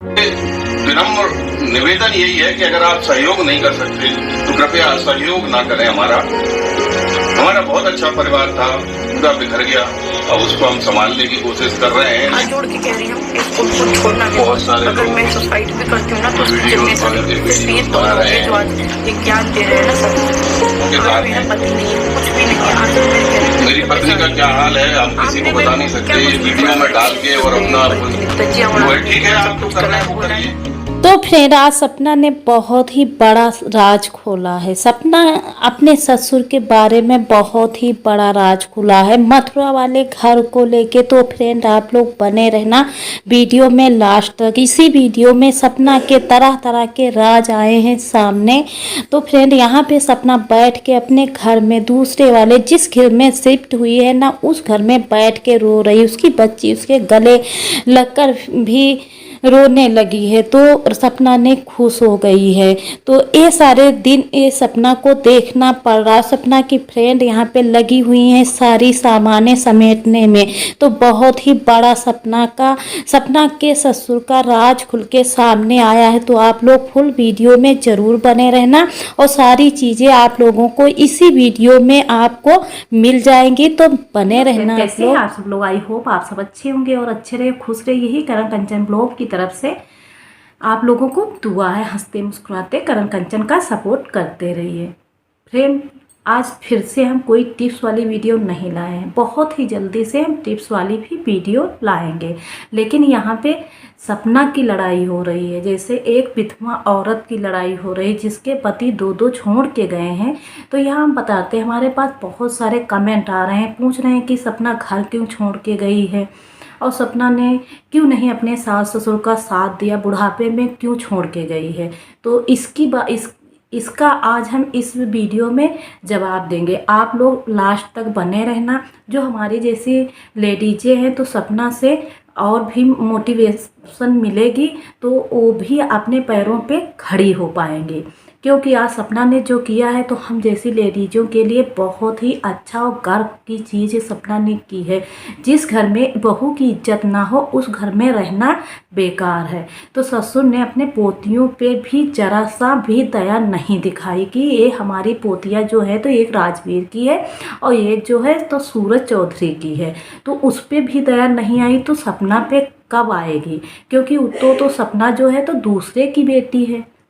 विनम्र निवेदन यही है कि अगर आप सहयोग नहीं कर सकते तो कृपया सहयोग ना करें। हमारा बहुत अच्छा परिवार था, पूरा बिखर गया। अब उसको हम संभालने की कोशिश कर रहे हैं। हाथ जोड़ के कह रही हूँ इसको छोड़ना नहीं। बहुत सारे अगर मैं सुसाइड भी करती हूँ ना तो ये दोनों के जो आज एक ज्ञान दे रहे हैं ना सब, मेरा पति नहीं है, कुछ भी नहीं है। आज मैं कह रही हूँ मेरी पत्नी का क्या हाल है हम किसी को बता नहीं सकते। ये वीडियो में डाल के और अपना ठीक है आप तो करना है वो करिए। तो फ्रेंड, आज सपना ने बहुत ही बड़ा राज खोला है। सपना अपने ससुर के बारे में बहुत ही बड़ा राज खोला है मथुरा वाले घर को लेके। तो फ्रेंड, आप लोग बने रहना वीडियो में लास्ट तक। इसी वीडियो में सपना के तरह तरह के राज आए हैं सामने। तो फ्रेंड, यहाँ पे सपना बैठ के अपने घर में दूसरे वाले जिस घर में शिफ्ट हुई है ना, उस घर में बैठ के रो रही। उसकी बच्ची उसके गले लगकर भी रोने लगी है। तो सपना ने खुश हो गई है। तो ये सारे दिन ये सपना को देखना पड़ रहा। सपना की फ्रेंड यहाँ पे लगी हुई हैं सारी सामानें समेटने में। तो बहुत ही बड़ा सपना के ससुर का राज खुल के सामने आया है। तो आप लोग फुल वीडियो में ज़रूर बने रहना और सारी चीज़ें आप लोगों को इसी वीडियो में आपको मिल जाएंगी। तो बने रहना। कैसे हैं आप सब लोग? आई होप आप सब अच्छे होंगे और अच्छे रहे, खुश रहे। यही करण कंचन ब्लॉग की तरफ से आप लोगों को दुआ है। हंसते मुस्कुराते करण कंचन का सपोर्ट करते रहिए। फ्रेंड, आज फिर से हम कोई टिप्स वाली वीडियो नहीं लाए हैं। बहुत ही जल्दी से हम टिप्स वाली भी वीडियो लाएंगे। लेकिन यहाँ पे सपना की लड़ाई हो रही है, जैसे एक विधवा औरत की लड़ाई हो रही है जिसके पति दो छोड़ के गए हैं। तो यहाँ हम बताते हैं, हमारे पास बहुत सारे कमेंट आ रहे हैं, पूछ रहे हैं कि सपना घर क्यों छोड़ के गई है और सपना ने क्यों नहीं अपने सास ससुर का साथ दिया, बुढ़ापे में क्यों छोड़ के गई है। तो इसका आज हम इस वीडियो में जवाब देंगे। आप लोग लास्ट तक बने रहना। जो हमारी जैसी लेडीजें हैं तो सपना से और भी मोटिवेशन मिलेगी, तो वो भी अपने पैरों पे खड़ी हो पाएंगे। क्योंकि आज सपना ने जो किया है तो हम जैसी लेडीज़ों के लिए बहुत ही अच्छा और गर्व की चीज़ सपना ने की है। जिस घर में बहू की इज्जत ना हो उस घर में रहना बेकार है। तो ससुर ने अपने पोतियों पे भी जरा सा भी दया नहीं दिखाई कि ये हमारी पोतियाँ जो है तो एक राजवीर की है और एक जो है तो सूरज चौधरी की है। तो उस पर भी दया नहीं आई तो सपना पे कब आएगी? क्योंकि तो सपना जो है तो दूसरे की बेटी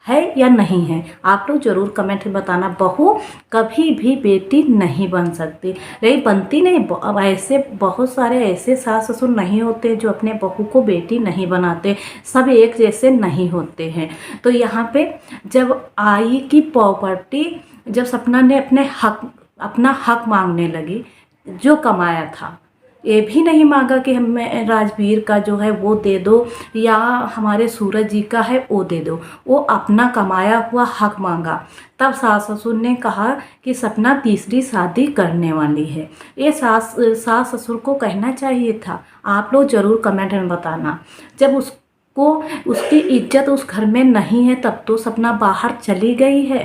है या नहीं है? आप लोग ज़रूर कमेंट में बताना। बहू कभी भी बेटी नहीं बन सकती, रही बनती नहीं। ऐसे बहुत सारे ऐसे सास ससुर नहीं होते जो अपने बहू को बेटी नहीं बनाते। सब एक जैसे नहीं होते हैं। तो यहाँ पे जब आई की प्रॉपर्टी, जब सपना ने अपना हक मांगने लगी, जो कमाया था ये भी नहीं मांगा कि हमें राजवीर का जो है वो दे दो या हमारे सूरज जी का है वो दे दो। वो अपना कमाया हुआ हक मांगा। तब सास ससुर ने कहा कि सपना तीसरी शादी करने वाली है। ये सास ससुर को कहना चाहिए था। आप लोग ज़रूर कमेंट में बताना। जब उसकी इज्जत उस घर में नहीं है तब तो सपना बाहर चली गई है।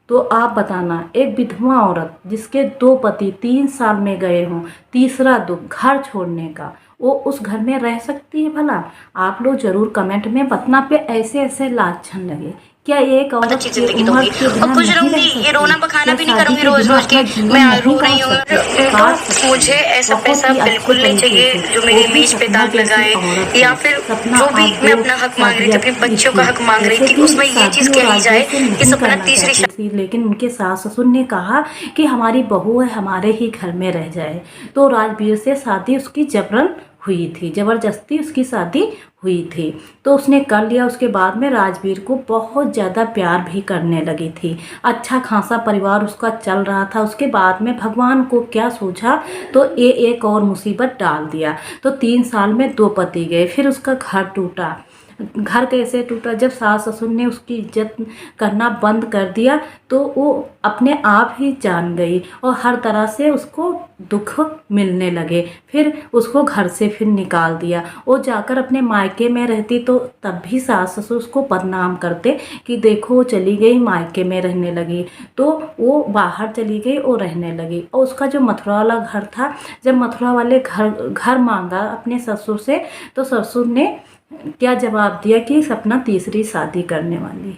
तो आप बताना, एक विधवा औरत जिसके 2 पति 3 साल में गए हों, तीसरा दुख घर छोड़ने का, वो उस घर में रह सकती है भला? आप लोग ज़रूर कमेंट में बताना। पे ऐसे लाछन लगे क्या एक औरत अच्छी जिंदगी दूंगी और खुश रहूंगी। ये रोना बखाना भी नहीं करूंगी रोज रोज की मैं रो रही हूँ। तो मुझे ऐसा पैसा बिल्कुल नहीं चाहिए जो मेरे बीच पे दाग लगाए, या फिर जो भी मैं अपना हक मांग रही थी, अपने बच्चों का हक मांग रही थी, उसमें ये चीज कही जाए कि सपना तीसरी। लेकिन उनके सास ससुर ने कहा कि हमारी बहू है, हमारे ही घर में रह जाए। तो राजवीर से शादी उसकी जबरन हुई थी, ज़बरदस्ती उसकी शादी हुई थी। तो उसने कर लिया। उसके बाद में राजवीर को बहुत ज़्यादा प्यार भी करने लगी थी। अच्छा खासा परिवार उसका चल रहा था। उसके बाद में भगवान को क्या सोचा तो ये एक और मुसीबत डाल दिया। तो 3 साल में 2 पति गए। फिर उसका घर टूटा। घर कैसे टूटा? जब सास ससुर ने उसकी इज्जत करना बंद कर दिया तो वो अपने आप ही जान गई और हर तरह से उसको दुख मिलने लगे। फिर उसको घर से फिर निकाल दिया। वो जाकर अपने मायके में रहती तो तब भी सास ससुर उसको बदनाम करते कि देखो वो चली गई, मायके में रहने लगी। तो वो बाहर चली गई और रहने लगी। और उसका जो मथुरा वाला घर था, जब मथुरा वाले घर मांगा अपने ससुर से तो ससुर ने क्या जवाब दिया कि सपना तीसरी शादी करने वाली।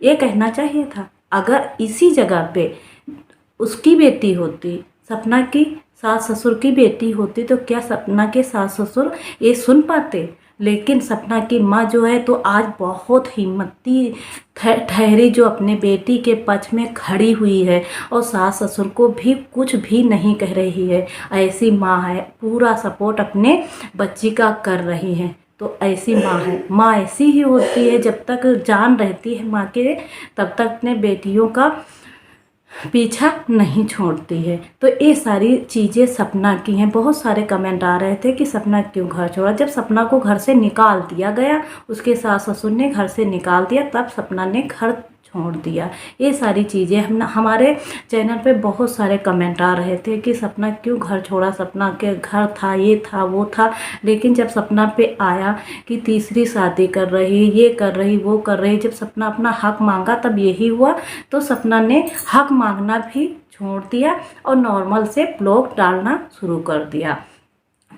ये कहना चाहिए था। अगर इसी जगह पे उसकी बेटी होती, सपना की सास ससुर की बेटी होती, तो क्या सपना के सास ससुर ये सुन पाते? लेकिन सपना की माँ जो है तो आज बहुत हिम्मती ठहरी, जो अपने बेटी के पक्ष में खड़ी हुई है और सास ससुर को भी कुछ भी नहीं कह रही है। ऐसी माँ है, पूरा सपोर्ट अपने बच्ची का कर रही है। तो ऐसी माँ है। माँ ऐसी ही होती है, जब तक जान रहती है माँ के तब तक अपने बेटियों का पीछा नहीं छोड़ती है। तो ये सारी चीज़ें सपना की हैं। बहुत सारे कमेंट आ रहे थे कि सपना क्यों घर छोड़ा। जब सपना को घर से निकाल दिया गया, उसके सास ससुर ने घर से निकाल दिया, तब सपना ने घर छोड़ दिया। ये सारी चीज़ें हमारे चैनल पे बहुत सारे कमेंट आ रहे थे कि सपना क्यों घर छोड़ा, सपना के घर था, ये था, वो था। लेकिन जब सपना पे आया कि तीसरी शादी कर रही, ये कर रही, वो कर रही, जब सपना अपना हक मांगा तब यही हुआ। तो सपना ने हक मांगना भी छोड़ दिया और नॉर्मल से ब्लॉग डालना शुरू कर दिया।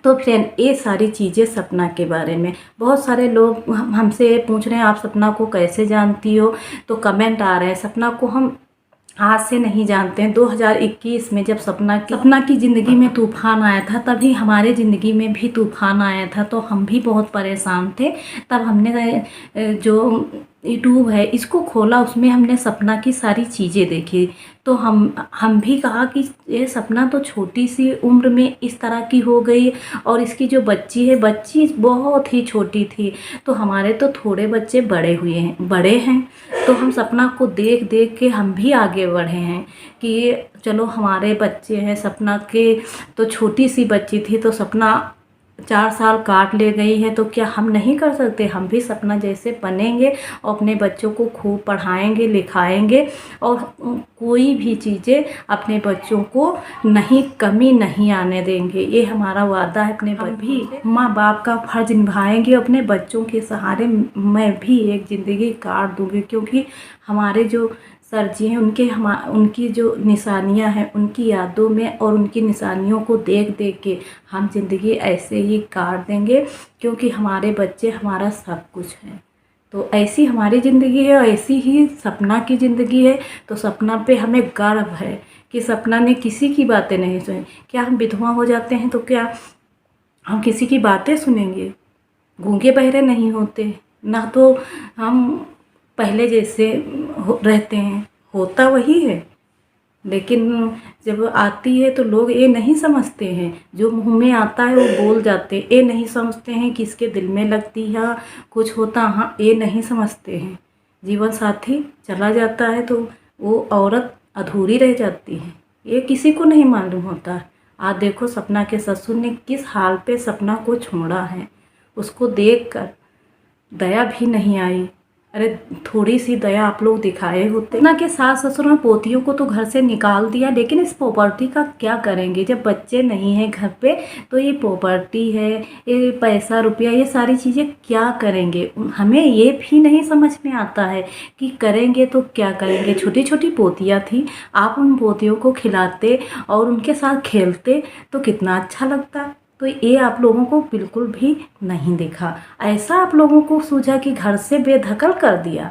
तो फ्रेंड, ये सारी चीज़ें सपना के बारे में। बहुत सारे लोग हमसे पूछ रहे हैं आप सपना को कैसे जानती हो, तो कमेंट आ रहे हैं। सपना को हम आज से नहीं जानते हैं। 2021 में जब सपना की ज़िंदगी में तूफ़ान आया था, तभी हमारे ज़िंदगी में भी तूफ़ान आया था। तो हम भी बहुत परेशान थे। तब हमने जो यूट्यूब है इसको खोला, उसमें हमने सपना की सारी चीज़ें देखी। तो हम भी कहा कि ये सपना तो छोटी सी उम्र में इस तरह की हो गई, और इसकी जो बच्ची बहुत ही छोटी थी। तो हमारे तो थोड़े बच्चे बड़े हैं। तो हम सपना को देख देख के हम भी आगे बढ़े हैं कि चलो हमारे बच्चे हैं। सपना के तो छोटी सी बच्ची थी, तो सपना 4 साल काट ले गई है, तो क्या हम नहीं कर सकते? हम भी सपना जैसे बनेंगे और अपने बच्चों को खूब पढ़ाएंगे, लिखाएंगे और कोई भी चीज़ें अपने बच्चों को कमी नहीं आने देंगे। ये हमारा वादा है। अपने भी माँ बाप का फर्ज निभाएंगे। अपने बच्चों के सहारे मैं भी एक ज़िंदगी काट दूँगी, क्योंकि हमारे जो सर जी हैं उनकी जो निशानियां हैं, उनकी यादों में और उनकी निशानियों को देख देख के हम ज़िंदगी ऐसे ही काट देंगे, क्योंकि हमारे बच्चे हमारा सब कुछ हैं। तो ऐसी हमारी ज़िंदगी है और ऐसी ही सपना की ज़िंदगी है। तो सपना पे हमें गर्व है कि सपना ने किसी की बातें नहीं सुनी। क्या हम विधवा हो जाते हैं तो क्या हम किसी की बातें सुनेंगे? गूंगे बहरे नहीं होते ना, तो हम पहले जैसे रहते हैं। होता वही है, लेकिन जब आती है तो लोग ये नहीं समझते हैं। जो मुंह में आता है वो बोल जाते हैं। ये नहीं समझते हैं कि इसके दिल में लगती है कुछ होता। हाँ, ये नहीं समझते हैं। जीवन साथी चला जाता है तो वो औरत अधूरी रह जाती है, ये किसी को नहीं मालूम होता। आज देखो सपना के ससुर ने किस हाल पे सपना को छोड़ा है। उसको देखकर दया भी नहीं आई। अरे थोड़ी सी दया आप लोग दिखाए होते ना। कि सास ससुर ने पोतियों को तो घर से निकाल दिया, लेकिन इस प्रॉपर्टी का क्या करेंगे? जब बच्चे नहीं हैं घर पे तो ये प्रॉपर्टी है, ये पैसा रुपया, ये सारी चीज़ें क्या करेंगे? हमें ये भी नहीं समझ में आता है कि करेंगे तो क्या करेंगे। छोटी छोटी पोतियाँ थी, आप उन पोतियों को खिलाते और उनके साथ खेलते तो कितना अच्छा लगता। तो ये आप लोगों को बिल्कुल भी नहीं दिखा। ऐसा आप लोगों को सूझा कि घर से बेदखल कर दिया।